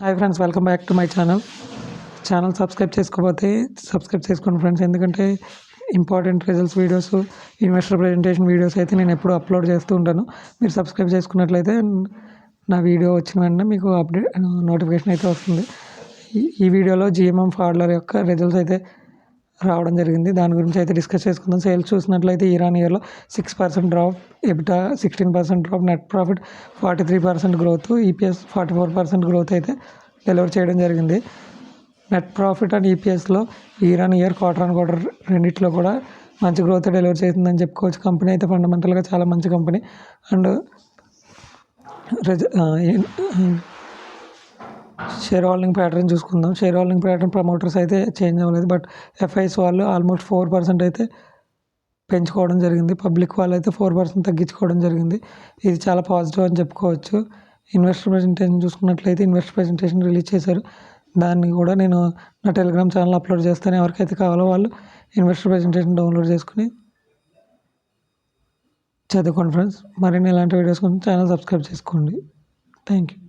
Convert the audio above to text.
Hi friends, welcome back to my channel. Subscribe చేసుకోకపోతే subscribe చేసుకోండి friends. ఎందుకంటే important results videos, investor presentation videos అయితే నేను ఎప్పుడూ అప్లోడ్ చేస్తూ ఉంటాను. మీరు సబ్స్క్రైబ్ చేసుకున్నట్లయితే నా వీడియో వచ్చిన వెంటనే మీకు నోటిఫికేషన్ అయితే వస్తుంది. ఈ వీడియోలో జిఎంఎం ఫాడ్లర్ యొక్క రిజల్ట్స్ అయితే రావడం జరిగింది. దాని గురించి అయితే డిస్కస్ చేసుకుందాం. సేల్స్ చూసినట్లయితే ఇయర్లో 6% drop, EBITDA 16% drop, net profit 43% growth, EPS 44% growth అయితే డెలివర్ చేయడం జరిగింది. నెట్ ప్రాఫిట్ అండ్ ఈపీఎస్లో ఇయర్, క్వార్టర్ రెండిట్లో కూడా మంచి గ్రోత్ డెలివర్ చేసిందని చెప్పుకోవచ్చు. కంపెనీ అయితే ఫండమెంటల్గా చాలా మంచి company. And share holding pattern చూసుకుందాం. షేర్ హోల్డింగ్ ప్యాటర్న్ ప్రమోటర్స్ అయితే చేంజ్ అవ్వలేదు, బట్ ఎఫ్ఐస్ వాళ్ళు ఆల్మోస్ట్ 4% అయితే పెంచుకోవడం జరిగింది. పబ్లిక్ వాళ్ళు అయితే 4% తగ్గించుకోవడం జరిగింది. ఇది చాలా పాజిటివ్ అని చెప్పుకోవచ్చు. ఇన్వెస్టర్ ప్రజెంటేషన్ చూసుకున్నట్లయితే ఇన్వెస్టర్ ప్రజెంటేషన్ రిలీజ్ చేశారు. దాన్ని కూడా నేను నా టెలిగ్రామ్ ఛానల్ అప్లోడ్ చేస్తాను. ఎవరికైతే కావాలో వాళ్ళు ఇన్వెస్టర్ ప్రజెంటేషన్ డౌన్లోడ్ చేసుకుని చదువుకోండి ఫ్రెండ్స్. మరిన్ని ఇలాంటి వీడియోస్ కోసం ఛానల్ సబ్స్క్రైబ్ చేసుకోండి. Thank you.